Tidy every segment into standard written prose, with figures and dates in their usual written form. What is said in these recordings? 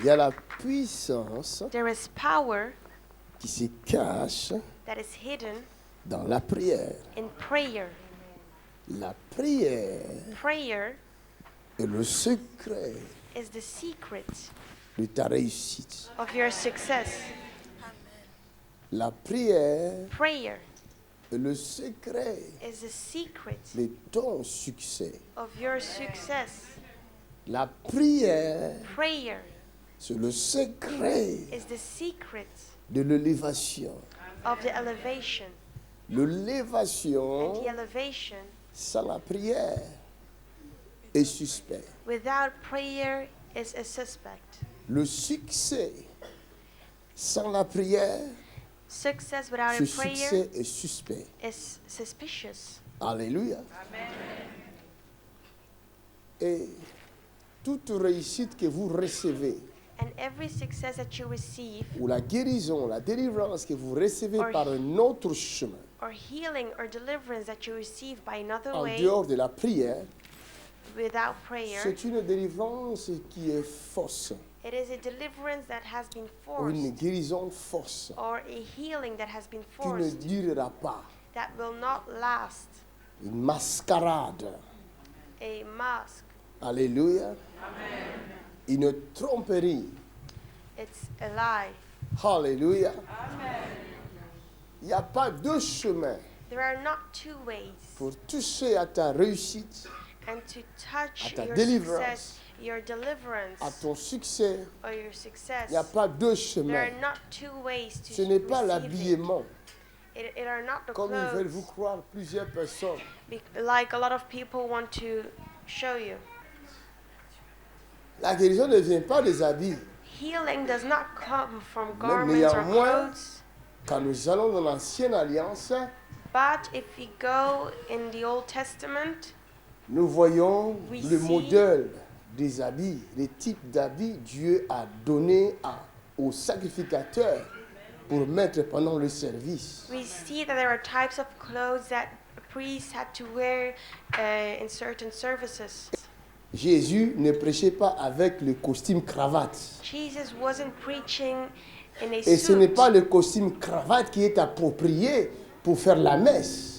Il y a la puissance there is power qui se cache that is hidden dans la prière. in prayer. La prière Prayer est le secret is the secret de ta réussite. of your success. La prière Prayer est le secret is the secret de ton succès. of your success. La prière, Prayer c'est le secret is the secret de l'élévation. of the elevation. And L'élévation the elevation sans la prière est suspect. without prayer is a suspect. Le succès sans la prière, Success without ce a prayer succès est suspect. is suspicious. Alléluia. Et toute réussite que vous recevez, And every success that you receive, ou la guérison, la délivrance que vous recevez Or- par un autre chemin, or healing or deliverance that you receive by another en way dehors de la prière, without prayer, c'est une délivrance qui est fausse, it is a deliverance that has been ou une forced guérison fausse, or a healing that has been qui ne forced durera pas. that will not last. Une mascarade. A mask, Alléluia. Une tromperie. it's a lie. Alléluia. Il n'y a pas deux chemins There are not two ways. pour toucher à ta réussite, And to touch à ta your délivrance, success, your deliverance, à ton succès. or your success, Il n'y a pas deux there chemins. are not two ways to Ce n'est pas receive l'habillement, it are not the comme ils veulent clothes, vous croire plusieurs personnes. like a lot of people want to show you. La guérison ne vient pas des habits. Healing does not come from Mais garments or néanmoins, clothes, quand nous allons dans l'Ancienne Alliance, but if we go in the Old Testament, nous voyons We le see- modèle des habits, les types d'habits Dieu a donné aux sacrificateurs pour mettre pendant le service. we see that there are types of clothes that priests had to wear in certain services. Jésus ne prêchait pas avec le costume cravate. Jesus wasn't preaching in a Et ce n'est suit, pas le costume cravate qui est approprié pour faire la messe.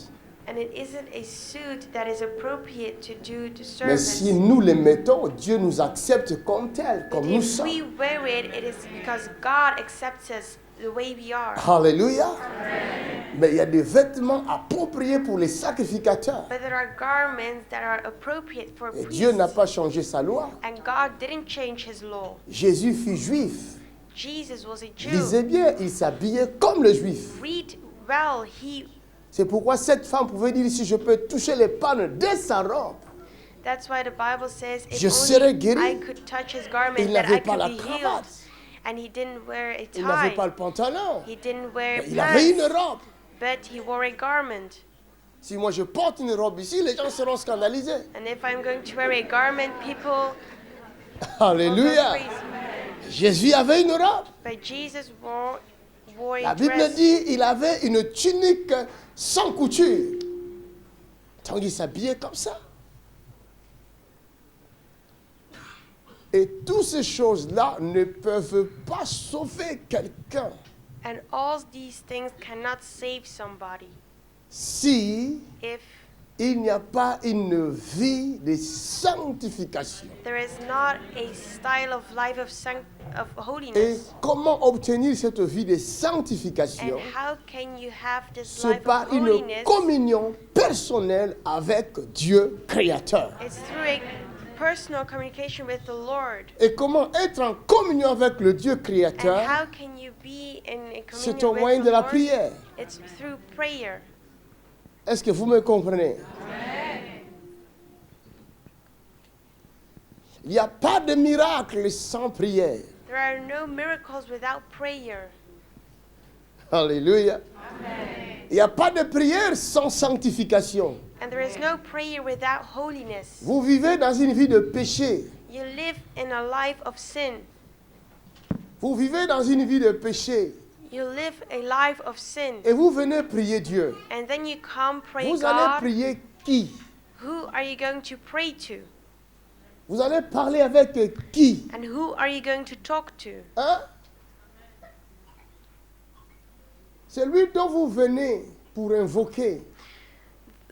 and it isn't a suit that is appropriate to do the Mais service. si nous les mettons, Dieu nous accepte comme tels, But comme nous if we sommes. wear it, it is because God accepts us the way we are. Alléluia. Mais il y a des vêtements appropriés pour les sacrificateurs. But there are garments that are appropriate for Et priests. Dieu n'a pas changé sa loi. And God didn't change his law. Jésus fut juif. Jesus was a Jew. Lisez bien, il s'habillait comme le juif. Read well. C'est pourquoi cette femme pouvait dire, si je peux toucher les pannes de sa robe. That's why the Bible says, if Je serai only guéri. I could touch his garment, Il that n'avait I pas could la be healed. cravate. And he didn't wear a Il n'avait pas tie. le pantalon. He didn't wear Mais il avait une pants. robe. But he wore a garment. Si moi je porte une robe ici, les gens seront scandalisés. And if I'm going to wear a garment, people will go Alléluia. crazy. Jésus avait une robe. But Jesus wore La a Bible dress. dit il avait une tunique sans couture. Donc il s'habillait comme ça. Et toutes ces choses-là ne peuvent pas sauver quelqu'un And all these things cannot save somebody si if il n'y a pas une vie de sanctification. there is not a style of life of Et holiness. comment obtenir cette vie de And sanctification? how can you have this C'est life par of une holiness? communion personnelle avec Dieu créateur. It's through a personal communication with the Lord. Et comment être en communion avec le Dieu And créateur? how can you be in a C'est communion au moyen with de the la Lord? prière. It's through prayer. Est-ce que vous me comprenez? Il n'y a pas de miracle sans prière. There are no miracles without prayer. Alléluia. Il n'y a pas de prière sans sanctification. And there is no prayer without holiness. Vous vivez dans une vie de péché. You live in a life of sin. Vous vivez dans une vie de péché. You live a life of sin. Et vous venez prier Dieu. And then you come pray Vous allez God. prier qui? Who are you going to pray to? Vous allez parler avec qui? And who are you going to talk to? Hein? Celui dont vous venez pour invoquer,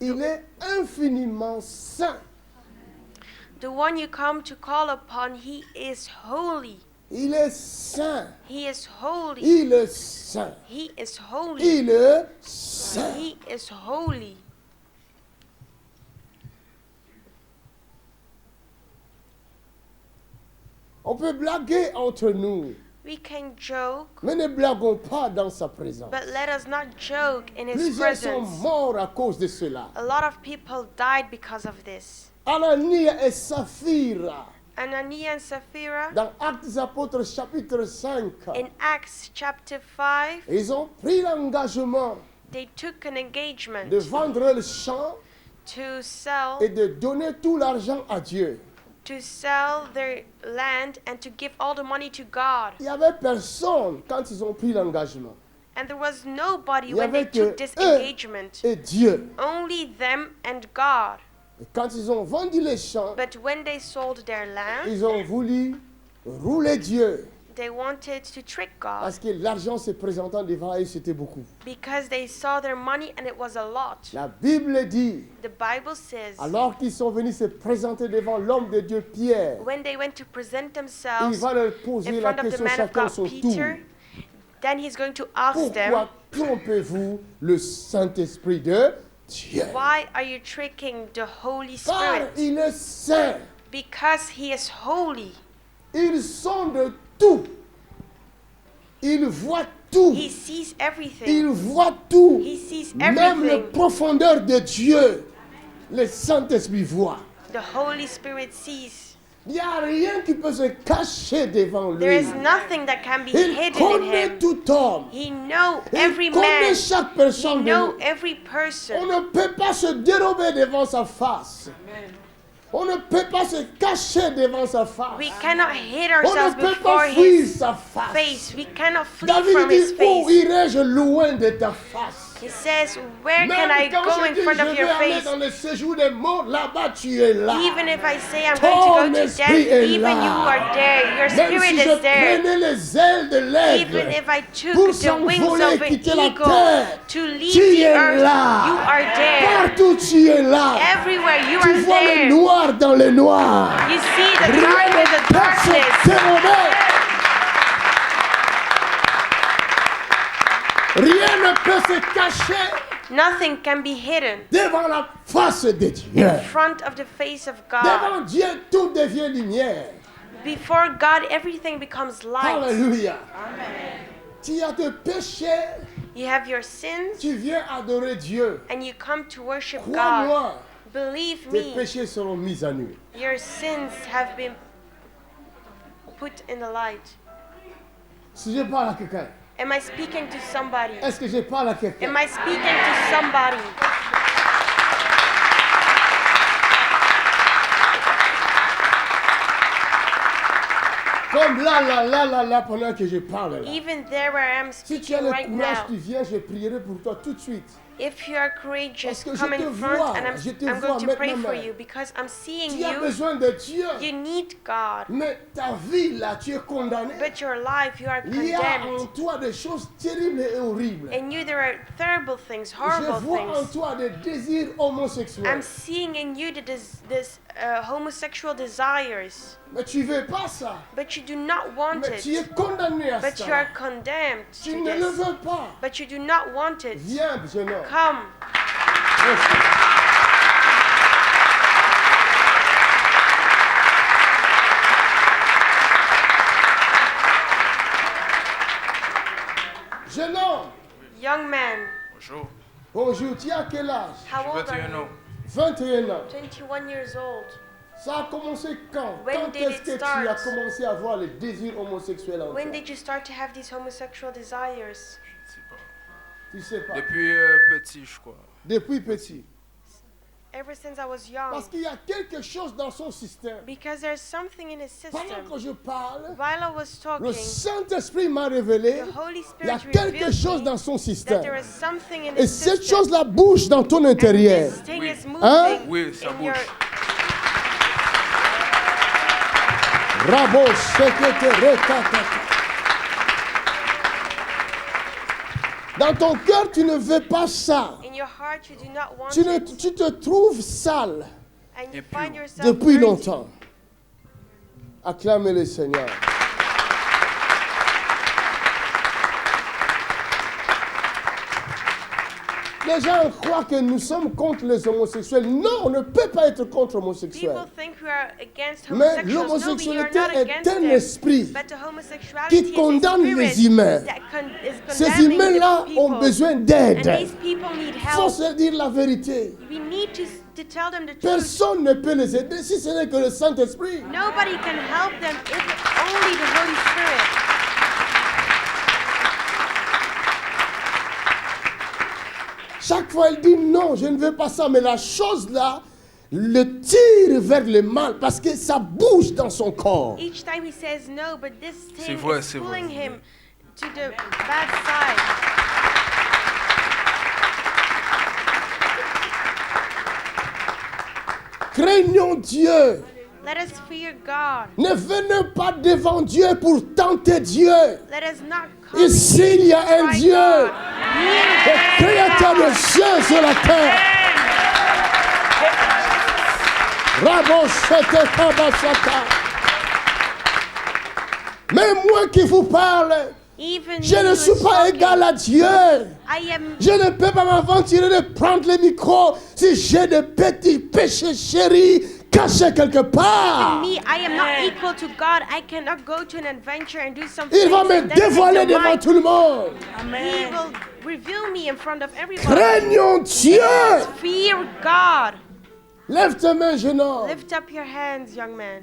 il est infiniment saint. The one you come to call upon, he is holy. Il est saint. He is holy. Il est saint. He is holy. Il est saint. He is holy. On peut blaguer entre nous, We can joke, mais ne blaguons pas dans sa présence. but let us not joke in his Plusieurs sont presence. morts à cause de cela. A lot of people died because of this. Anania et Saphira, Ananias and Sapphira, dans Actes des Apôtres chapitre 5, in Acts chapter 5, ils ont pris l'engagement they took an engagement de vendre le champ to sell et de donner tout l'argent à Dieu. their land and to give all the money to God. Il n'y avait personne quand ils ont pris l'engagement. And there was nobody Il y when they avait que took this eux engagement. et Dieu. Only them and God. Et quand ils ont vendu les champs, But when they sold their land, ils ont voulu rouler Dieu. they wanted to trick God Parce que l'argent se présentant devant eux, c'était beaucoup. because they saw their money and it was a lot. La Bible dit, The Bible says alors qu'ils sont venus se présenter devant l'homme de Dieu Pierre, when they went to present il themselves va leur poser in la front of the question man of chacun God, son tour. Peter, then he's going to ask them, Pourquoi trompez-vous le Saint-Esprit de Dieu? why are you tricking the Holy Car Spirit? il est saint. Because he is holy. Ils sont de tout. Ils voient tout. He sees Ils everything. voient tout. He sees Même les everything. profondeurs de Dieu, le Saint-Esprit voit. The Holy Spirit sees. Il n'y a rien qui peut se cacher devant There lui. is nothing that can be Il hidden in connaît him. tout homme. He knows Il every connaît man. chaque He personne de knows nous. every On person. ne peut pas se dérober devant sa face. On ne peut pas se cacher devant sa face. We cannot hid On ourselves ne peut before pas fuir his sa face. face. We cannot flee David from his dit, où face. irai-je loin de ta face? He says, where Même can I quand go je in dis, front je of vais your aller face? dans le séjour des morts, là-bas tu es là. Even if I say I'm going to go to death, esprit est even là. you are there. Your Même spirit si je is there. prenais les ailes de Even l'aigle, if I took pour the wings s'envoler of et an quitter la eagle terre, to leave tu the es earth, là. you are there. Partout tu es là. Everywhere you Tu are vois le there. noir dans le noir. You see the Rien dark in ne the peut se darkness. dérober. Rien ne peut se cacher Nothing can be hidden. devant la face de Dieu. In front of the face of God. Devant Dieu, tout devient lumière. Before God, everything becomes light. Alléluia. Tu as tes péchés, You have your sins tu viens adorer Dieu. and you come to worship God. Crois-moi, Believe tes me, péchés seront mis à nu. your sins have been put in the light. Si je parle à quelqu'un, Am I speaking to somebody? est-ce que je parle à quelqu'un? Am I speaking to somebody? Comme là, pendant que je parle là. Even there where I am Si tu as speaking le right courage, now, tu viens, je prierai pour toi tout de suite. if you are courageous, Parce que je come te in front vois, and je te I'm vois going to pray maintenant for même. you because I'm seeing Tu as you. besoin de Dieu. You need God. Mais ta vie là, tu es condamné. But your life, you are Il y a en condemned. toi des choses terribles et horribles. In you, there are terrible things, Je horrible vois en things. toi des désirs homosexuels. I'm seeing in you this homosexual desires, Mais tu veux pas ça. but you do not want Mais tu es it. condamné à But ça. you are condemned Tu to ne le this. veux pas. But you do not want it. Viens, jeune homme. Come. Jeune homme, Young man, Bonjour, bonjour, tu as quel âge? how old are 21 you? ans. 21 ans. 21 years old. Ça a commencé quand? When Quand did est-ce it que tu start? as commencé à avoir les désirs homosexuels en When toi? did you start to have these homosexual desires? Je ne sais pas. Tu sais pas. Depuis petit, je crois. Depuis petit. Ever since I was Parce young. qu'il y a quelque chose dans son système. Because there's something in his Pendant system. que je parle, While I was le talking, Saint-Esprit m'a révélé the Holy il y a Spirit quelque revealed chose me dans son that système. there is something in Et his cette system. chose-là bouge dans ton And intérieur. this thing Oui. is moving Hein? Oui, ça in your... bouge. Rabo, shekete, rekata. Dans ton cœur, tu ne veux pas ça. In your heart, you do not want it. Tu te trouves sale And you Et puis, find yourself depuis dirty. longtemps. Acclamez le Seigneur. Les gens croient que nous sommes contre les homosexuels. Non, on ne peut pas être contre l'homosexuel. People think we are against Mais homosexuals. No, we are l'homosexualité not est against un them. esprit But the homosexuality qui is condamne a spirit les humains. that is Ces condemning humains-là the ont people. besoin And d'aide. these people need Il faut help. se dire la vérité. We need to tell them the truth. Personne ne peut les aider si ce n'est que le Saint-Esprit. Nobody can help them if only the Holy Spirit. Chaque fois, elle dit non, je ne veux pas ça. Mais la chose là le tire vers le mal parce que ça bouge dans son corps. Each time he says no, but this thing vrai, is c'est vrai. pulling him to the bad side. Craignons Dieu. Let us fear God. Ne venez pas devant Dieu pour tenter Dieu. Let us not come Ici, il y a un try Dieu, God. le créateur des cieux sur la terre. Raboshete kabashata. Mais moi qui vous parle, Even je ne you suis pas talking, égal à Dieu. I am. Je ne peux pas m'aventurer de prendre le micro si j'ai des petits péchés chéris cachés quelque part. Me, I am not equal to God. I cannot go to an adventure and do some Il va things me and then take dévoiler the devant mic. tout le monde. He will reveal me in front of everyone. Craignons Dieu. Fear God. Lève tes mains, jeune homme. Lift up your hands, young man.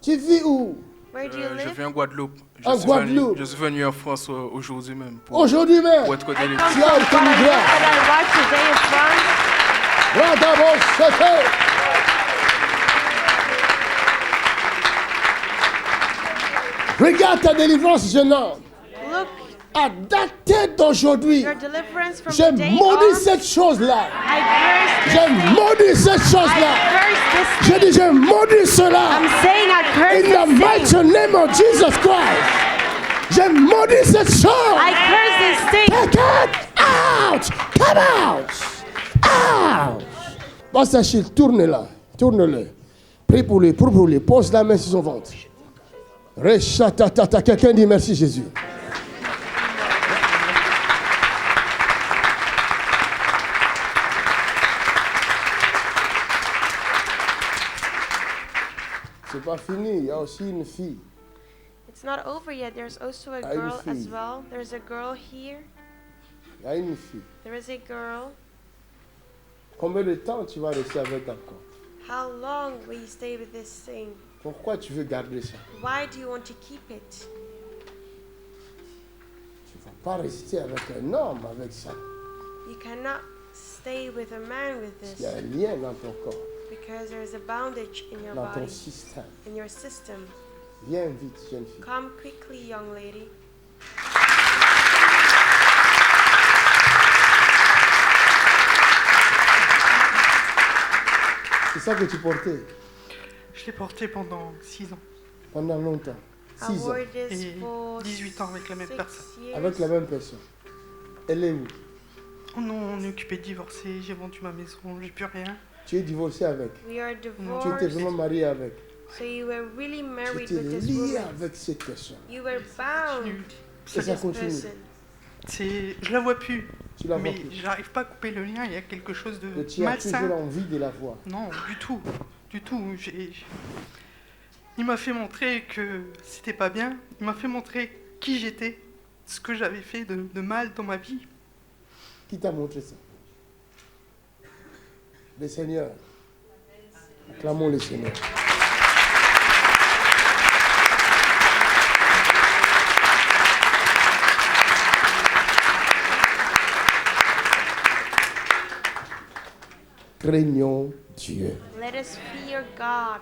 Tu vis où? Where do you Je live? viens en Guadeloupe. En Guadeloupe. Je suis venu en France aujourd'hui même pour Aujourd'hui même. être I délivré. come Tu as from obtenu Guadeloupe grâce. and I watch today in France. Radaboshete. Regarde ta délivrance, jeune homme. Look, À dater d'aujourd'hui, your deliverance from je today maudis on. cette chose-là. I curse this Je thing. maudis cette I chose-là. curse this Je thing. dis, je maudis cela. I'm saying I curse In the this mighty thing. name of Jesus Christ. Je maudis cette chose. I curse this thing. Take it out. Come out. Out. Passe Achille, tourne-la. Tourne-le. Prie pour lui. Prie pour lui. Pose la main sur son ventre. Rechatatata. Quelqu'un dit merci Jésus. C'est pas fini. Il y a aussi une fille. It's not over yet. There's also a Ah, une girl as fille. well. There's a girl here. Il y a une fille. There is a girl. Combien de temps tu vas rester avec encore? How long will you stay with this thing? Pourquoi tu veux garder ça? Why do you want to keep it? Tu ne vas pas rester avec un homme avec ça. You cannot stay with a man with Il y a this un lien dans ton corps, because there is a bondage in your dans ton body, système. in your system. Viens vite, jeune fille. Come quickly, young lady. C'est ça que tu portais Je l'ai porté pendant 6 ans. pendant longtemps. I 6 ans. wore this Et for 18 ans avec la même 6 personne. years. Avec la même personne. Elle est où? On est occupé de divorcer, j'ai vendu ma maison, j'ai plus rien. Tu es divorcé avec. We are Tu étais divorced. vraiment marié avec. So you were really Tu married étais with this lié woman. avec cette personne. You were bound Et to ça this continue. person. Je la vois plus, Tu la vois mais plus. j'arrive pas à couper le lien, il y a quelque chose Et de tu as toujours malsain. envie de la voir. Non, du tout. Il m'a fait montrer que c'était pas bien, il m'a fait montrer qui j'étais, ce que j'avais fait de mal dans ma vie. Qui t'a montré ça? Le Seigneur. Acclamons le Seigneur. Craignons Dieu. Let us fear God.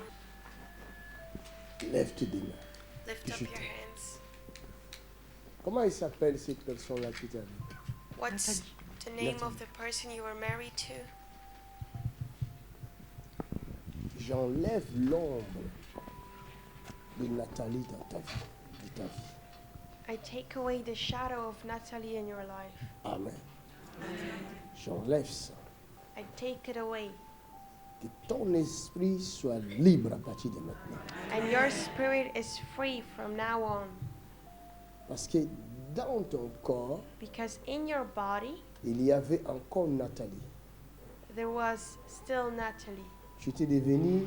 Lève tes deux mains. Lift up Je your t'aime. hands. Comment il s'appelle cette personne-là qui t'a dit? What's the name of the person you were married to? J'enlève l'ombre de Nathalie dans ta vie. De ta vie. I take away the shadow of Natalie in your life. Amen. J'enlève ça. I take it away. Que ton esprit soit libre à partir de maintenant. And your spirit is free from now on. Parce que dans ton corps, Because in your body, il y avait encore Nathalie. there was still Natalie. Tu étais devenu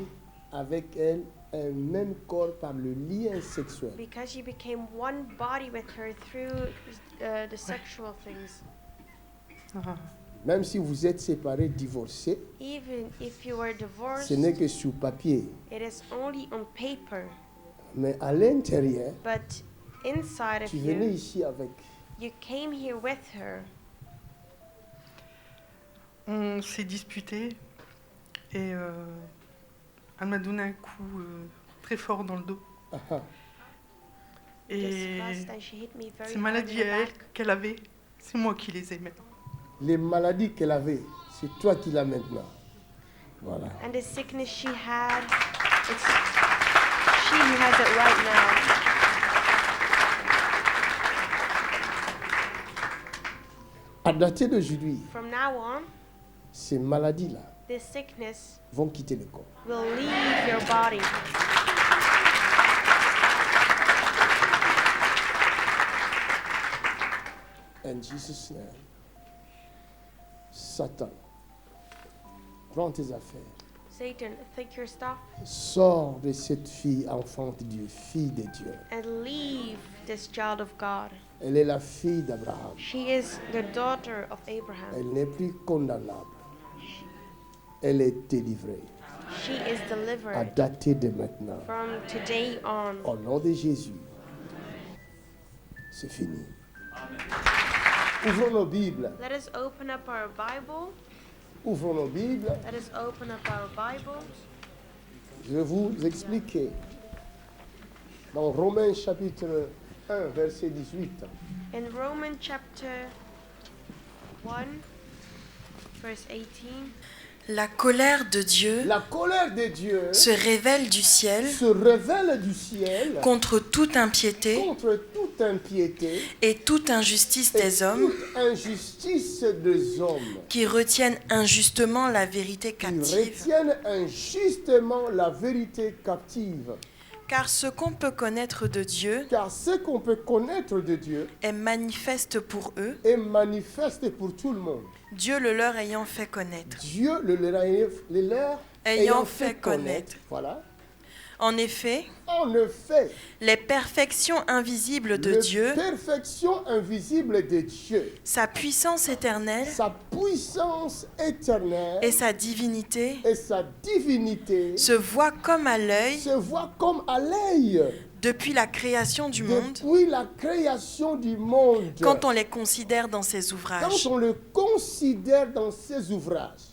avec elle un même corps par le lien sexuel. Because you became one body with her through the sexual things. Ah. Même si vous êtes séparés, divorcés, Even if you were divorced, ce n'est que sur papier. it is only on paper. Mais à l'intérieur, But inside of tu venais you, ici avec. you came here with her. On s'est disputé et elle m'a donné un coup très fort dans le dos. Ah, ah. Et Discussed, and she hit me very ces hard maladies in the à elle back. qu'elle avait, c'est moi qui les ai maintenant. Les maladies qu'elle avait, c'est toi qui l'as maintenant. Voilà. And the sickness she had, it's she who has it right now. À dater d'aujourd'hui, From now on, ces maladies-là this sickness vont quitter le corps. will leave your body. In Jesus' name. Satan, prends tes affaires. Satan, take your stuff Sors de cette fille, enfant de Dieu, fille de Dieu. and leave this child of God. Elle est la fille d'Abraham. She is the daughter of Abraham. Elle n'est plus condamnable. Elle est délivrée. She is À delivered dater de maintenant. from today on. Au nom de Jésus. C'est fini. Ouvrons nos Bibles. Let us open up our Bible. Ouvrons nos Bibles. Let us open up our Bible. Je vais vous expliquer. Dans Romains chapitre 1, verset 18. In Romans chapter 1, verse 18, La colère de Dieu La colère de Dieu se révèle du ciel se révèle du ciel contre toute impiété contre toute impiété et toute injustice et des hommes toute injustice des hommes qui retiennent injustement la vérité qui captive. retiennent injustement la vérité captive. Car ce qu'on peut connaître de Dieu Car ce qu'on peut connaître de Dieu est manifeste pour eux, est manifeste pour tout le monde. Dieu le leur ayant fait connaître. Dieu le leur Ayant fait connaître. Voilà. En effet, En effet, les perfections invisibles de la Dieu, perfection invisible de Dieu, sa puissance éternelle sa puissance éternelle et sa divinité et sa divinité se voient comme à l'œil se voient comme à l'œil depuis la création du monde, depuis la création du monde. quand on les considère dans ses Quand ouvrages. on le considère dans ses ouvrages,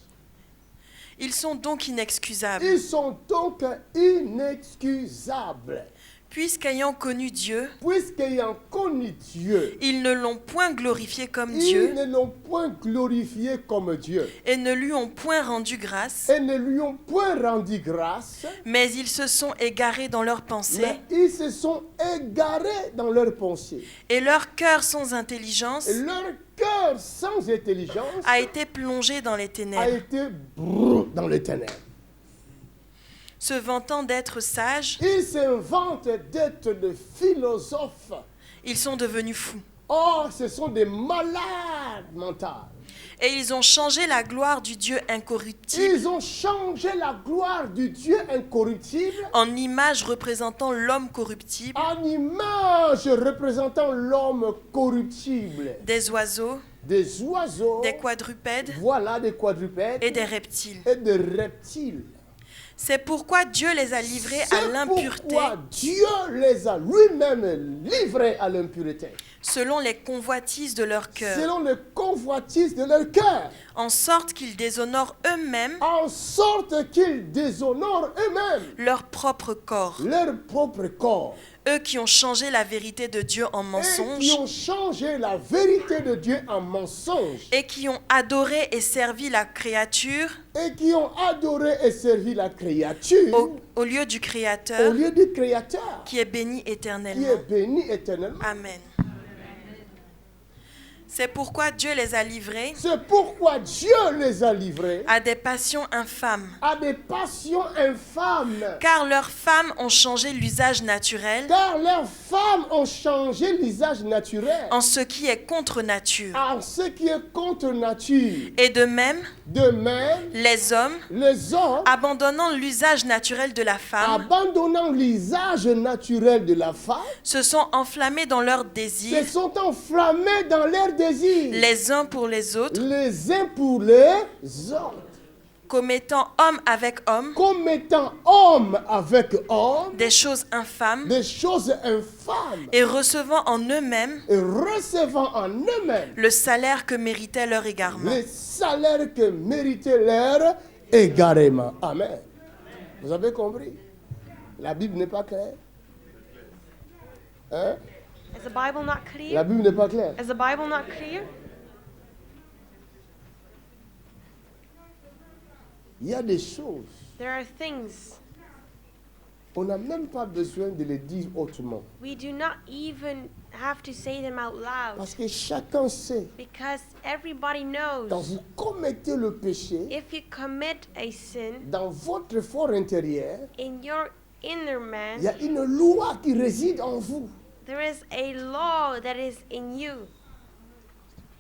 Ils sont donc inexcusables, ils sont donc inexcusables. puisqu'ayant connu Dieu, Puisqu'ayant connu Dieu, ils ne l'ont point glorifié comme ils Dieu ne l'ont point glorifié comme Dieu et ne lui ont point rendu grâce, et ne lui ont point rendu grâce, mais ils se sont égarés dans leurs pensées mais ils se sont égarés dans leurs pensées. et leur cœur sans intelligence Et leur cœur sans intelligence a été plongé dans les a ténèbres. été brûlé dans les ténèbres. Se vantant d'être sages, Ils s'inventent d'être des philosophes. ils sont devenus fous. Or, ce sont des malades mentaux. Et ils ont changé la gloire du Dieu incorruptible Ils ont changé la gloire du Dieu incorruptible en image représentant l'homme corruptible, en image représentant l'homme corruptible. des oiseaux, Des oiseaux, des quadrupèdes voilà, des quadrupèdes et des reptiles. et des reptiles. C'est pourquoi Dieu les a livrés à C'est l'impureté pourquoi Dieu les a lui-même livrés à l'impureté, selon les convoitises de leur cœur, selon les convoitises de leur cœur, en sorte qu'ils déshonorent eux-mêmes en sorte qu'ils déshonorent eux-mêmes leur propre corps, leur propre corps, eux qui ont changé la vérité de Dieu en et qui mensonge ont changé la vérité de Dieu en mensonge, et qui ont adoré et servi la créature et qui ont adoré et servi la créature au lieu du au Créateur lieu du Créateur, qui est béni qui éternellement. est béni éternellement. Amen. C'est pourquoi Dieu les a livrés C'est pourquoi Dieu les a livrés à des passions infâmes, à des passions infâmes, car leurs femmes ont changé l'usage naturel car leurs femmes ont changé l'usage naturel en ce qui est contre nature. en ce qui est contre nature. Et de même, De même, les hommes, les hommes, abandonnant l'usage naturel de la femme, abandonnant l'usage naturel de la femme, se sont enflammés dans leurs se désirs, sont enflammés dans leurs désirs, les uns pour les autres, les uns pour les autres, commettant homme avec homme commettant homme avec homme des choses infâmes des choses infâmes et recevant en eux-mêmes et recevant en eux-mêmes le salaire que méritait leur égarement. les salaires que méritait leur égarement. Amen. Vous avez compris? La Bible n'est pas claire. Hein? Is the Bible not La clear? Bible n'est pas claire. Is the Bible not clear? Il y a des choses, There are things on n'a même pas besoin de les dire autrement. we do not even have to say them out loud Parce que chacun sait, because everybody quand knows vous commettez le péché, if you commit a sin dans votre fort intérieur, in your inner il y man, a une loi qui réside en vous. there is a law that is in you.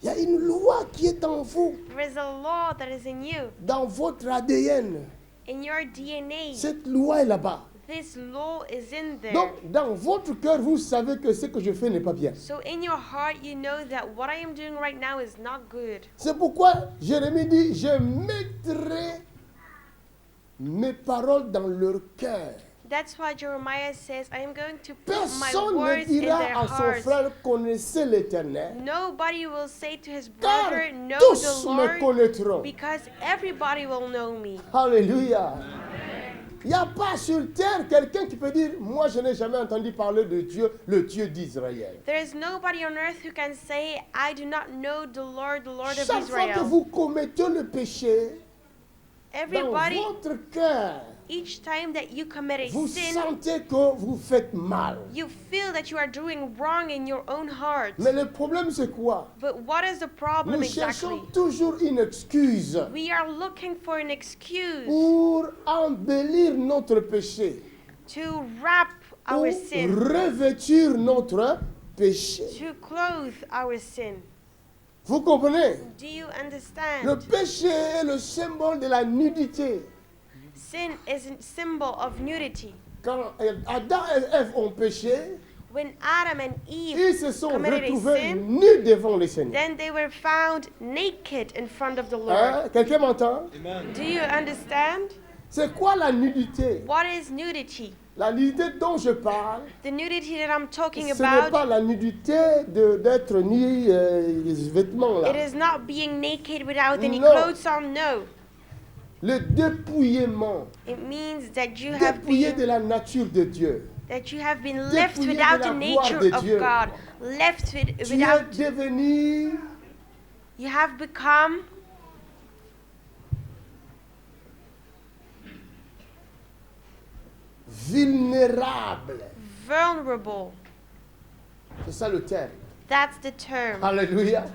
Il y a une loi qui est en vous, There is a law that is in you, dans votre ADN. in your DNA. Cette loi est là-bas. This law is in there. Donc, dans votre cœur, vous savez que ce que je fais n'est pas bien. So in your heart, you know that what I am doing right now is not good. C'est pourquoi Jérémie dit, je mettrai mes paroles dans leur cœur. That's why Jeremiah says, I am going to put my Personne ne words in dira their à son hearts. frère, connaissez l'Éternel, Nobody will say to his car brother, know tous the me Lord, connaîtront. because everybody will know me. Alléluia. Il n'y a pas sur terre quelqu'un qui peut dire, moi je n'ai jamais entendu parler de Dieu, le Dieu d'Israël. There is nobody on earth who can say, I do not know the Lord of Chaque fois que Israel. vous commettez le péché, dans Everybody, votre cœur, each time that you commit a vous sin, sentez que vous faites mal. you feel that you are doing wrong in your own heart. Mais le problème c'est quoi? But what is the problem Nous exactly? cherchons toujours une excuse We are looking for an excuse pour embellir notre péché, to wrap pour our sin, revêtir notre péché. to clothe our sin. Vous comprenez? Do you Le understand? péché est le symbole de la nudité. Sin is a symbol of nudity. Quand Adam et Ève ont péché, When Adam and ils Eve se sont committed a retrouvés sin, nus devant le Seigneur. then they were found naked in front of the Lord. Hein? Quelqu'un m'entend? Do you understand? C'est quoi la nudité? What is nudity? La nudité dont je parle, The nudity that I'm talking ce n'est about, pas la nudité d'être nu, les vêtements it là. is not being naked without any No. clothes on, no. Le dépouillement, It means that you have dépouillé de been, la nature de Dieu. that you have been left Dépouillé de without la the gloire nature de of Dieu. God. Left Tu es without, devenu you have become vulnérable. vulnerable. C'est ça le terme. That's the term. Alléluia.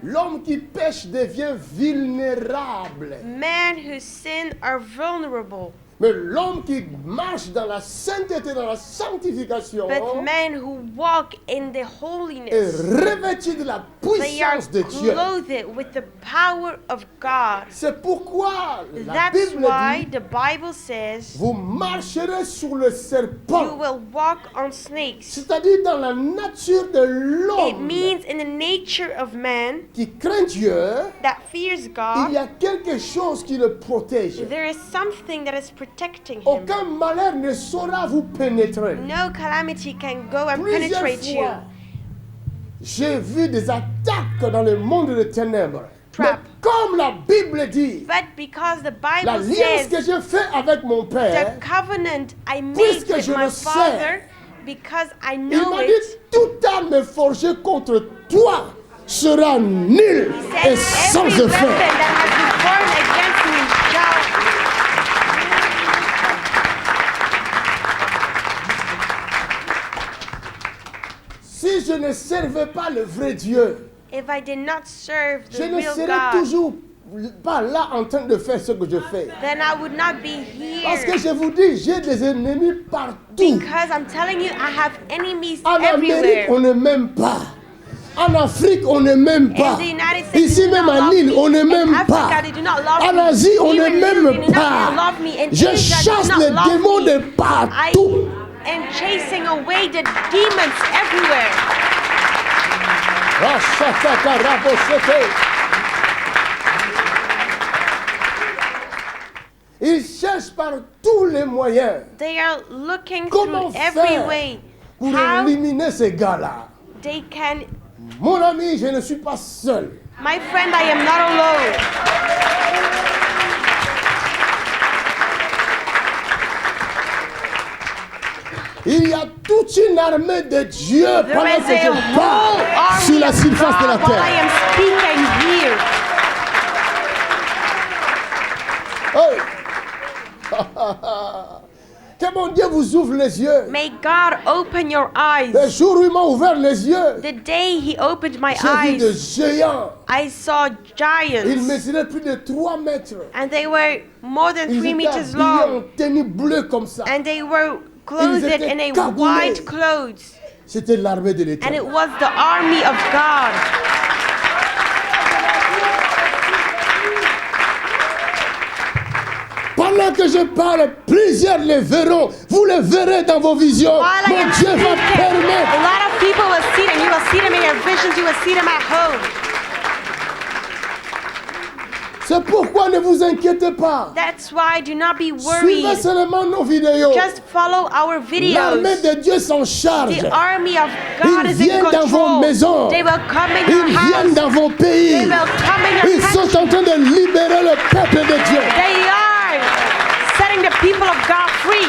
L'homme qui pêche devient vulnérable. Men who sin are vulnerable, Mais l'homme qui marche dans la sainteté, dans la sanctification, but men who walk in the est holiness, revêtu de la they are puissance de Dieu. clothed with the power of God. C'est pourquoi la That's Bible why dit, the Bible says vous marcherez sur le you serpent. will walk on snakes. C'est-à-dire dans la nature de It l'homme means in the nature of man qui craint Dieu, that fears il y God, a quelque chose qui le protège. there is something that is protecting him. Aucun malheur ne saura vous pénétrer. No calamity can go and Plusieurs penetrate you. fois, j'ai vu des attaques dans le monde des ténèbres. Mais Trap. comme la Bible dit, But because the la Bible liance que says j'ai fait avec mon the Père, covenant I made puisque with je my le Father, Because I Il know m'a dit, it. toute arme forgée contre toi sera nulle Said et sans every weapon effet. that has been formed against me shall. Si je ne servais pas le vrai Dieu, If I did not serve je the ne real serais God, toujours pas là en train de faire ce que je fais. then I would not be Parce que here. je vous dis, j'ai des ennemis partout. Because I'm telling you, I have enemies En Amérique, everywhere. on ne m'aime pas. En Afrique, on ne m'aime pas. In the United States, Ici they do même not à love Lille, me. on ne In m'aime pas. Africa, they do not love En me. Asie, on ne Even Lille, they m'aime do not pas. love me. In Je Asia, they chasse do not les love démons me. de I partout. am chasing away the demons everywhere. Ils cherchent par tous les moyens They are looking Comment through every faire way pour how éliminer ces gars-là. they can. Mon ami, je ne suis pas seul. My friend, I am not alone. Il y a toute une armée de Dieu There pendant is que a je whole parle sur army la of surface de la God while I terre. am speaking here. Hey. Que mon Dieu vous ouvre les yeux. May God open your Le eyes. jour où il m'a ouvert les yeux, The day He opened my j'ai vu des eyes, géants. I saw Ils giants, mesuraient plus de 3 mètres. and they were more than Ils 3 étaient meters habillés en long, tenue bleue comme ça. and they were clothed étaient in a cagoulés. white clothes, C'était l'armée de and l'Éternel. it was the army of God. Pendant que je parle, plusieurs les verront. Vous les verrez dans vos visions. While I Mon am Dieu va speaking, a permettre. lot of people will see them. You will see them in your visions. You will see them at home. C'est pourquoi ne vous inquiétez pas. That's why do not be Suivez worried. seulement nos vidéos. Just follow our L'armée videos. de Dieu s'en charge. The army of God Ils is in viennent dans vos control. maisons. They will come in Ils your viennent house. dans vos pays. They will come in your Ils sont country. en train de libérer le peuple de Dieu. They are setting the people of God free.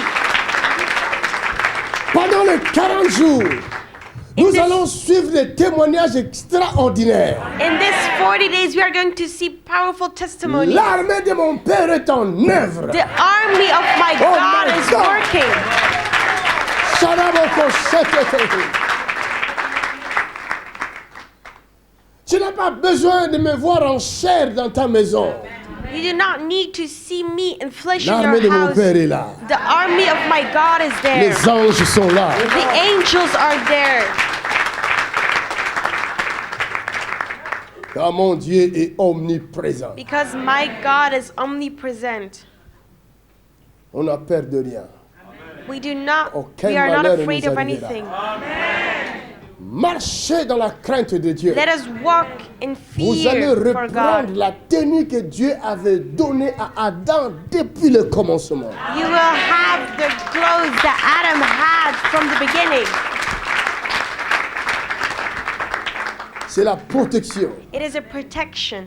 Pendant les 40 jours, nous this- allons suivre des témoignages extraordinaires. In this 40 days, we are going to see powerful testimonies. L'armée de mon Père est en œuvre. The army of my Oh God my is God. working. Tu n'as pas besoin de me voir en chair dans ta maison. You do not need to see me in flesh in L'armée de your mon house. Père est là. The army of my God is there. Les anges sont là. The angels are there. Car mon Dieu est omniprésent. Because my God is omnipresent. On n'a peur de rien. We do not, Aucun we are not malheur afraid nous of arrivera. anything. Marchez dans la crainte de Dieu. Let us walk in Vous allez fear for reprendre God. la tenue que Dieu avait donnée à Adam depuis le commencement. You will have the clothes that Adam had from the beginning. C'est la protection. It is a protection.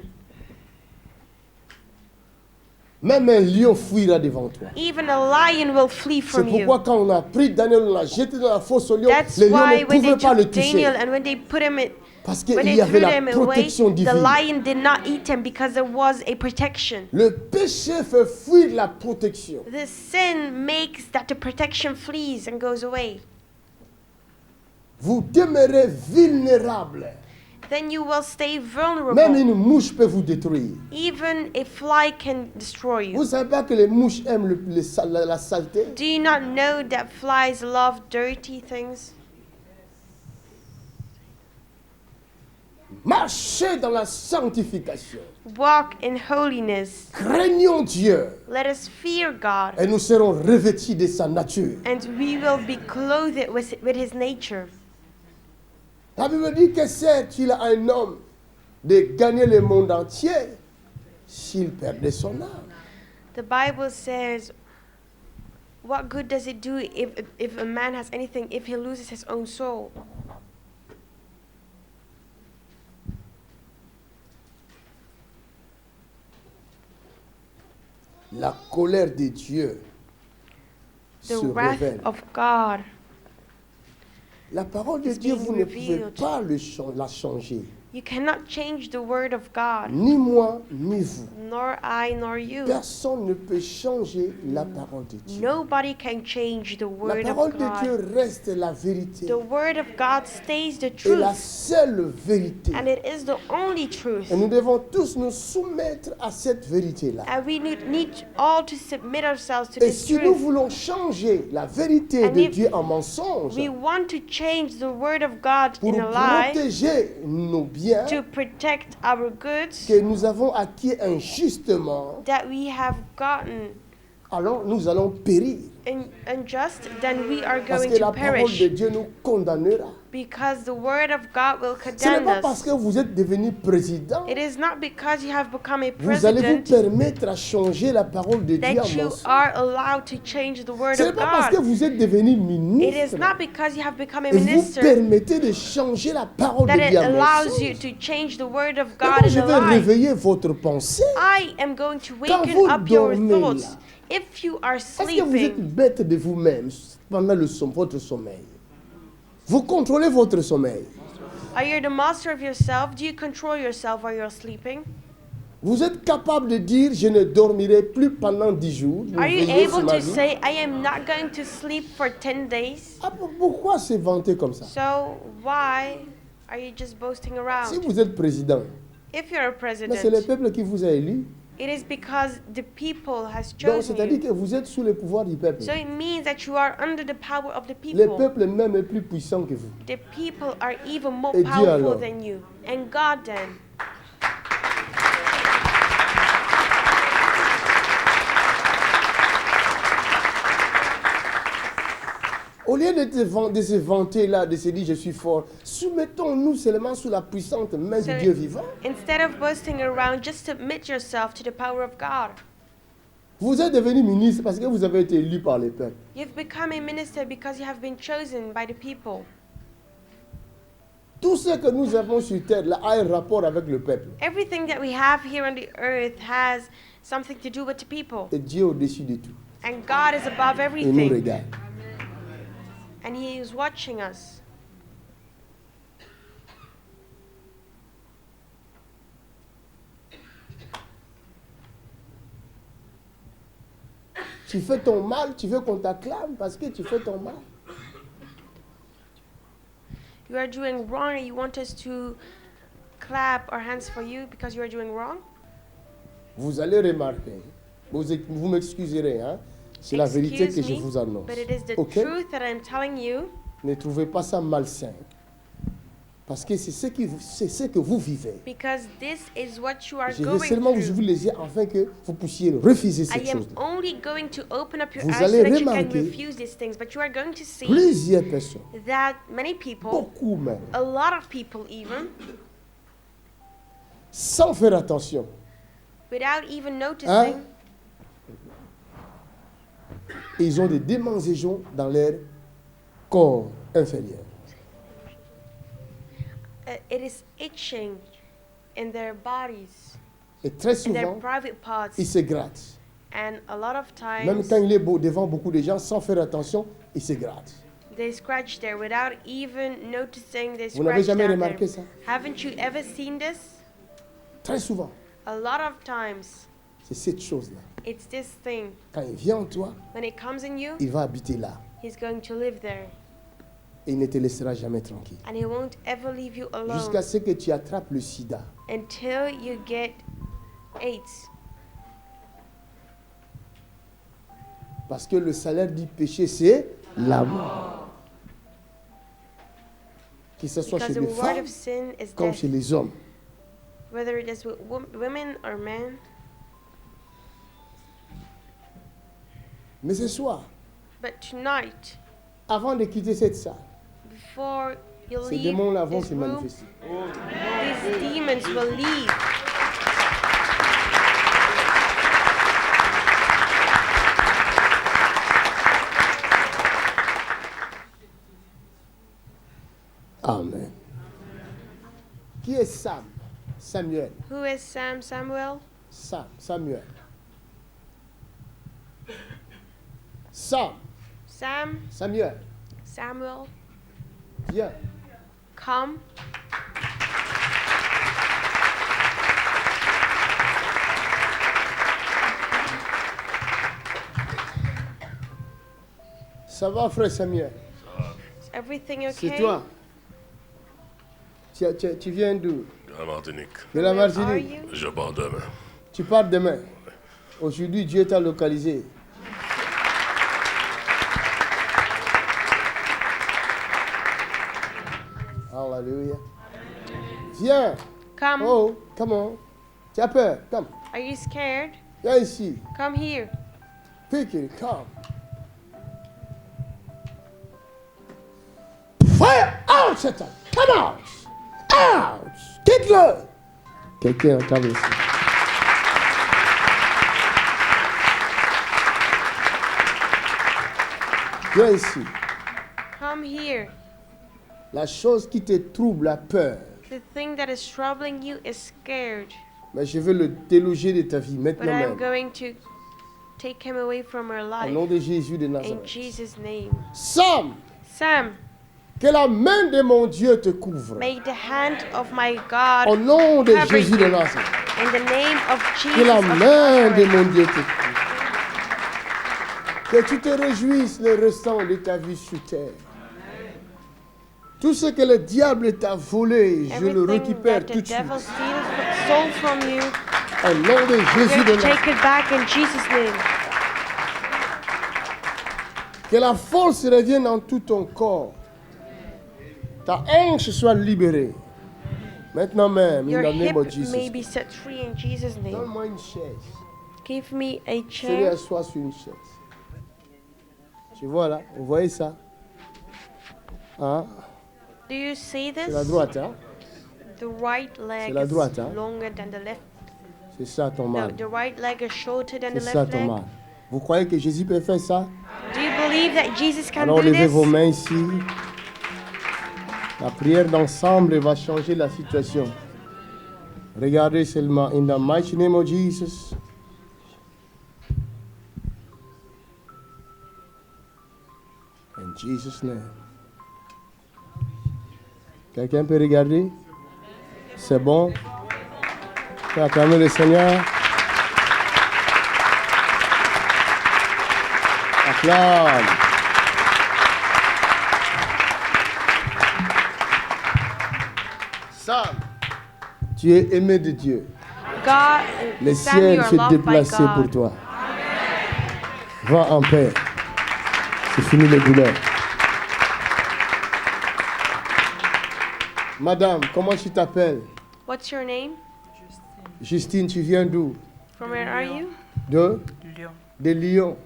Même un lion fuira devant toi. Even a lion will flee C'est from you. pourquoi quand on a pris Daniel, on l'a jeté dans la fosse au lion, That's les lions why ne when they pouvaient pas le took toucher. Daniel and when they put him in, Parce when qu'il they y avait threw la him away, protection the divine. lion did not eat him because there was a protection. Le péché fait fuir la protection. The sin makes that the protection flees and goes away. Vous demeurez vulnérable. Then you will stay Même vulnerable. une mouche peut vous détruire. Even a fly can destroy Vous you. savez pas que les mouches aiment la saleté? Do you not know that flies love dirty things? Marchez dans la sanctification. Walk in holiness. Craignons Dieu Let us fear God, et nous serons revêtis de sa nature. and we will be clothed with His nature. La Bible dit que sert-il à un homme de gagner le monde entier s'il perdait son âme? The Bible says, what good does it do if a man has anything if he loses his own soul? La colère de Dieu The se wrath révèle of God La parole de is Dieu, being vous ne pouvez revealed. pas la changer. You cannot change the word of God, Ni moi, ni vous. nor I, nor you. Personne ne peut changer la parole de Dieu. Nobody can change the La word parole of de Dieu God. reste la vérité. The word of God stays the Et la truth, seule vérité. and it is the only truth. Et nous devons tous nous soumettre à cette vérité-là. And we need all to submit ourselves to Et this si nous truth. voulons changer la vérité And de if Dieu en mensonge, We want to change the word of God pour in a lie, protéger nos biens to protect our goods que nous avons acquis injustement, that we have gotten alors nous allons périr. unjust, then we are Parce going que to la parole perish, de Dieu nous condamnera. because the word of God will Ce n'est condemn pas parce us. que vous êtes devenu président, It is not because you have become a vous allez vous president permettre à changer la parole de Dieu en that you mensonge. are allowed to change the word Ce n'est of pas parce que God. vous êtes devenu It is ministre not because you have become a et vous minister permettez de changer la parole de that it Dieu en allows you mensonge. to change the word of Mais moi, God je in vais a lie. réveiller votre pensée. I am going to Quand waken vous up your dormez thoughts. là, If you are Est-ce que vous êtes sleeping, bête de vous-même pendant votre sommeil? Vous contrôlez votre sommeil. are you the master of yourself? Do you control yourself while you're sleeping? Vous êtes capable de dire, je ne dormirai plus pendant 10 jours. Vous Are you veillez sur able ma to vie. say, I am not going to sleep for 10 days? Ah, pourquoi se vanter comme ça? So why are you just boasting Si around? vous êtes président, If you're a mais c'est le president, peuple qui vous a élu. it is because the people has Donc, chosen c'est-à-dire you. que vous êtes sous le pouvoir du peuple. So it means that you are under the power of the Le people. peuple même est plus puissant que vous. The people are even more Et Dieu powerful alors? than you. And God then. Au lieu de se vanter là, de se dire je suis fort, soumettons-nous seulement sous la puissante main So du Dieu vivant. instead of boasting around, just submit yourself to the power of God. Vous êtes devenu ministre parce que vous avez été élu par les peuples. You've become a minister because you have been chosen by the people. Tout ce que nous avons sur terre là, a un rapport avec le peuple. Everything that we have here on the earth has something to do with the people. Et Dieu est au-dessus de tout. And God is above Et nous everything. regarde. And He is watching us. Tu fais ton mal, tu veux qu'on t'acclame parce que tu fais ton mal. You are doing wrong and you want us to clap our hands for you because you are doing wrong? Vous allez remarquer, vous m'excuserez, hein? C'est la vérité que je me, vous annonce. but it is the Ok? truth that I'm telling you. Ne trouvez pas ça malsain. Parce que c'est ce que vous vivez. Because this is what you are Je veux going seulement vous through. ouvrir les yeux afin que vous puissiez refuser I cette am chose. only going to open up your Vous eyes so allez that you can remarquer refuse these things, but you are going to see Plusieurs personnes, that many people, beaucoup même, a lot of people even, sans faire attention, without even noticing, ils ont des démangeaisons dans leur corps inférieur. It is itching in their bodies, Et très in their souvent, private parts, ils se grattent. and a lot of Même times quand il est devant beaucoup de gens, sans faire attention, ils se grattent. they scratch there without even noticing they Vous n'avez scratch jamais down remarqué there. ça? Haven't you ever seen this? Très souvent, A lot of times, c'est cette chose-là. it's this thing. Quand il vient en toi, When it comes in you, il va habiter là. He's going to live there, Et il ne te laissera jamais tranquille. and He won't ever leave you alone Jusqu'à ce que tu attrapes le sida. until you get AIDS. Parce que le salaire du péché, c'est la mort. Que ce soit Because chez the les reward femmes of sin is comme death, chez les hommes. whether it is with women or men. Mais ce soir, But tonight, avant de quitter cette salle, before you ces leave démons-là vont this se room, manifester. these demons will leave. Amen. Qui est Sam? Samuel. Who is Samuel? Samuel. Samuel. Samuel. Viens. Come. Ça va, frère Samuel? Is everything C'est okay? toi. Tu viens d'où? De la Martinique. De la Where are Martinique. you? Je pars demain. Tu pars demain. Aujourd'hui, Dieu t'a localisé. Alléluia. Viens. Come. Oh, come on. Tu as peur? Come. Are you scared? Viens ici. Come here. Pick it. Come. Fire out, Satan. Come out. Out. Quitte-le. Quelqu'un entend ici. Viens ici. Come here. La chose qui te trouble, la peur. The thing that is troubling you is scared. Mais je veux le déloger de ta vie But maintenant I'm même. going to take him away from her Au life. nom de Jésus de In Nazareth. Jesus' name. Sam, Sam, que la main de mon Dieu te couvre. may the hand of my Au God, nom de cover Jésus de you. Nazareth. In the name of Que Jesus la of main de Nazareth, mon Dieu te couvre. Que tu te réjouisses le restant de ta vie sur terre. Tout ce que le diable t'a volé, je le everything récupère that tout the de suite. devil stole from you, Au nom de Jésus you're de going to Nazareth. take it back in Jesus' name. Que la force revienne dans tout ton corps. Ta hanche soit libérée. Maintenant même, in Your the name of hip Jesus. may be set free in Jesus' name. Donne-moi une chaise. Give me a Fais-le chair. asseoir sur une chaise. Tu vois là, vous voyez ça? Hein? Do you see this? C'est la droite, hein? The right leg C'est la droite, is hein? longer than the left. C'est ça ton mal. The right leg is shorter than C'est the ça left ton leg. mal. Vous croyez que Jésus peut faire ça? Do you believe that Jesus can Alors do levez this? vos mains ici. La prière d'ensemble va changer la situation. Regardez seulement. In the mighty name of Jesus. In Jesus' name. Quelqu'un peut regarder? C'est bon? Fais acclamer le Seigneur. Acclame. Sam, tu es aimé de Dieu. God, Le Sam, ciel you are s'est loved by déplacé pour God. toi. Va en paix. C'est fini les douleurs. Madame, comment tu t'appelles? What's your name? Justine, tu viens d'où? From where are you? De? Lyon. De Lyon.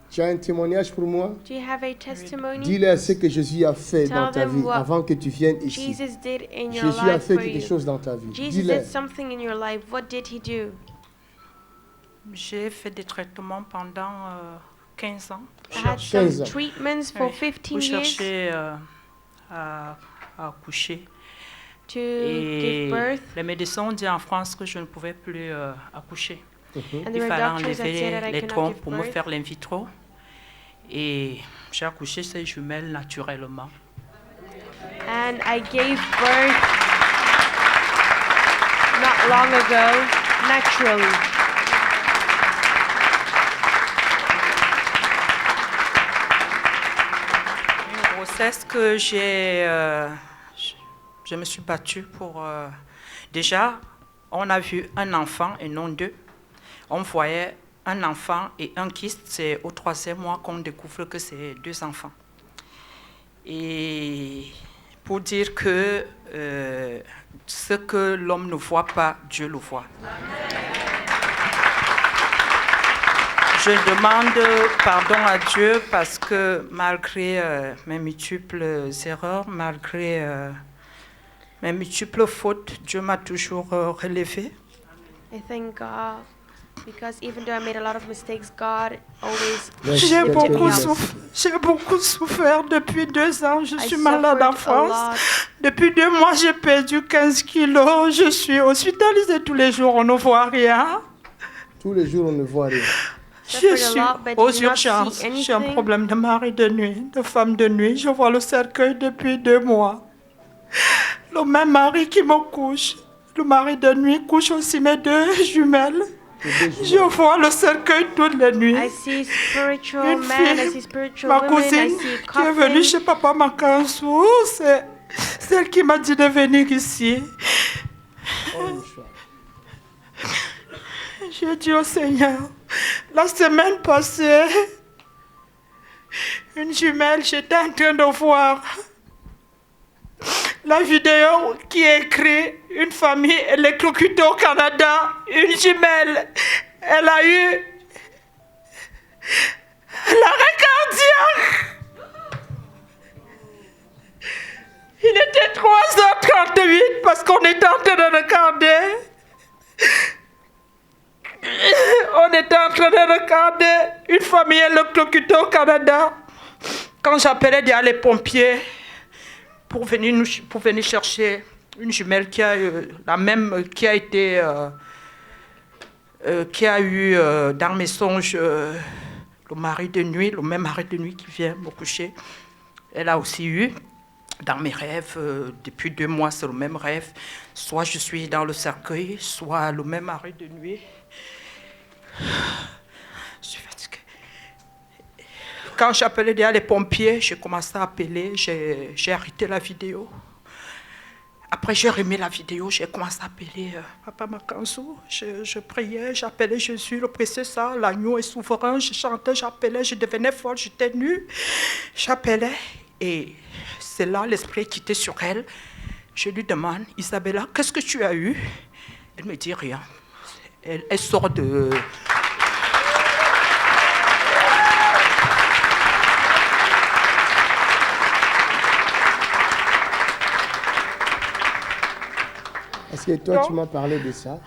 Tu as un témoignage pour moi? Do you have a testimony? Dis-leur ce que Jésus a fait Tell dans ta them vie what avant que tu viennes ici. Jesus did in your Jésus a life fait for quelque you. chose dans ta vie. Jesus Dis-leur. did something in your life. What did he do? J'ai fait des traitements pendant 15 ans I had 15 some ans. treatments for Oui, 15 pour years chercher à accoucher. to Et give birth. les médecins ont dit en France que je ne pouvais plus accoucher. And Il there were fallait doctors that said enlever that I les cannot trompes give pour me birth. faire l'in vitro. Et j'ai accouché ces jumelles naturellement. And I gave birth not long ago, naturally. Une grossesse que je me suis battue pour... déjà, on a vu un enfant et non deux. On voyait un enfant et un kyste. C'est au 3e mois qu'on découvre que c'est 2 enfants. Et pour dire que ce que l'homme ne voit pas, Dieu le voit. Je demande pardon à Dieu parce que malgré mes multiples erreurs, malgré mes multiples fautes, Dieu m'a toujours relevé. I thank God because even though I made a lot of mistakes, God always Merci, J'ai merci, beaucoup, merci. j'ai beaucoup souffert depuis 2 ans. Je I suis malade en suffered a France. lot. Depuis 2 mois, j'ai perdu 15 kilos. Je suis hospitalisée tous les jours. On ne voit rien. Tous les jours, on ne voit rien. Je suffered a suis lot, but aux you do not urgences. see J'ai un anything. problème de mari de nuit, de femme de nuit. Je vois le cercueil depuis 2 mois. Le même mari qui me couche. Le mari de nuit couche aussi mes 2 jumelles. Je vois le cercueil toutes les nuits. I see spiritual Une men, I see fille, spiritual ma women, I cousine see qui est venue coffins. chez papa Makansou, c'est celle qui m'a dit de venir ici. J'ai dit au Seigneur, la semaine passée, une jumelle, j'étais en train de voir la vidéo qui est écrite une famille électrocutée au Canada, une jumelle, elle a eu l'arrêt cardiaque. Il était 3h38 parce qu'on était en train de regarder. On était en train de regarder une famille électrocutée au Canada. Quand j'appelais déjà les pompiers pour venir chercher une jumelle qui a la même qui a été qui a eu dans mes songes le mari de nuit, le même mari de nuit qui vient me coucher. Elle a aussi eu dans mes rêves, depuis 2 mois, c'est le même rêve. Soit je suis dans le cercueil, soit le même mari de nuit. Je suis fatiguée. Quand j'appelais déjà les pompiers, j'ai commencé à appeler, j'ai arrêté la vidéo. Après, j'ai remis la vidéo, j'ai commencé à appeler Papa Makansou. Je priais, j'appelais Jésus, le précieux sang, l'agneau est souverain. Je chantais, j'appelais, je devenais folle, j'étais nue. J'appelais et c'est là l'esprit qui était sur elle. Je lui demande, Isabella, qu'est-ce que tu as eu? Elle me dit rien. Elle sort de... Est-ce que toi, tu m'as parlé de ça?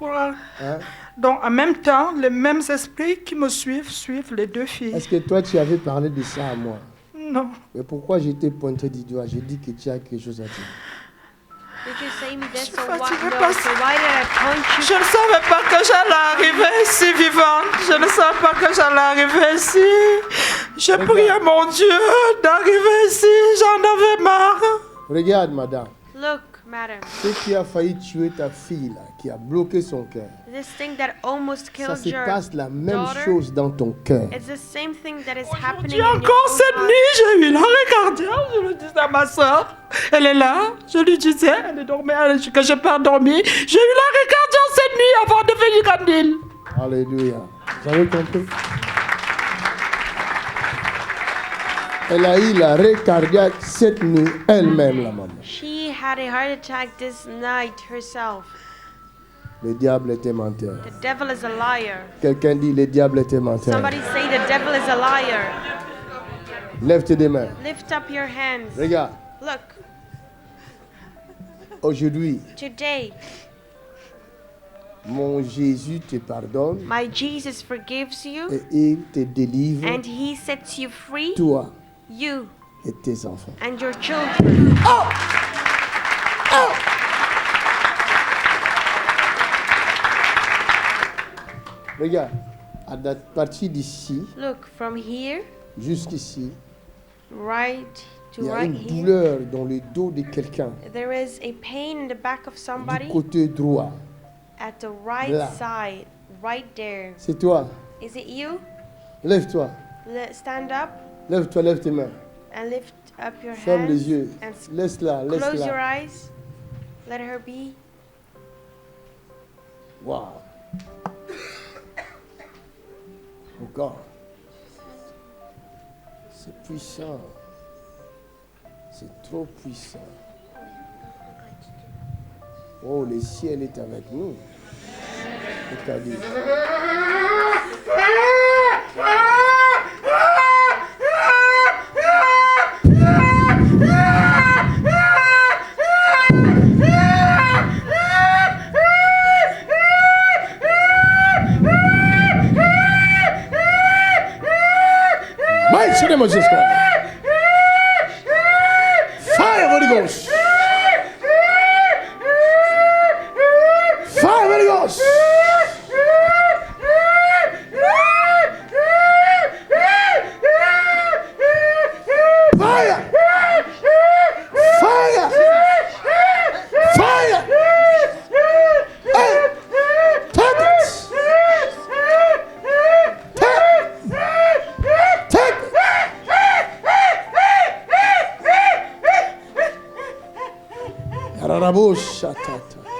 Hein? Donc, en même temps, les mêmes esprits qui me suivent les 2 filles. Est-ce que toi, tu avais parlé de ça à moi? Non. Mais pourquoi j'étais pointé du doigt? J'ai dit que tu as quelque chose à dire. Did you say me this? suis So what? fatiguée No, parce- so why did I point you? Je ne savais pas que j'allais arriver ici vivante. Je ne savais pas que j'allais arriver ici. Je priais mon Dieu d'arriver ici. J'en avais marre. Regarde, madame. Look, madam, Ce qui a failli tuer ta fille, là, qui a bloqué son cœur, this thing that almost ça killed se your passe la même daughter, chose dans ton cœur. it's the same thing that is happening Et in your encore own cette heart. nuit, j'ai eu l'arrêt cardiaque. Je le disais à ma soeur. Elle est là. Je lui disais, elle dormait, que je pas dormi. J'ai eu l'arrêt cardiaque cette nuit avant de venir à Nîmes. Alléluia. Vous avez compris? Elle a eu l'arrêt cardiaque cette nuit, elle-même, la maman. She had a heart attack this night herself. Le diable était menteur. The devil is a liar. Quelqu'un dit, le diable était menteur. Somebody say the devil is a liar. Lève tes deux mains. Lift up your hands. Regarde, Look, aujourd'hui, today, mon Jésus te pardonne my Jesus forgives you et il te délivre, and he sets you free, toi you et tes enfants. and your children. Regarde, à partir d'ici Look, from here, jusqu'ici, right il to y a right une here, douleur dans le dos de quelqu'un there is a pain in the back of du somebody côté droit. at the right Là. side, right there. C'est toi. Is it you? Lève-toi. Stand up Lève-toi, lève tes mains. and lift up your Ferme hands les yeux. and Laisse-la, close your laisse-la. eyes. Let her be. Wow. Encore. C'est puissant. C'est trop puissant. Oh, le ciel est avec nous. C'est-à-dire. Mighty name of Jesus Christ. Fire, Holy Ghost. Fire, Holy Ghost. Rarabo shatata.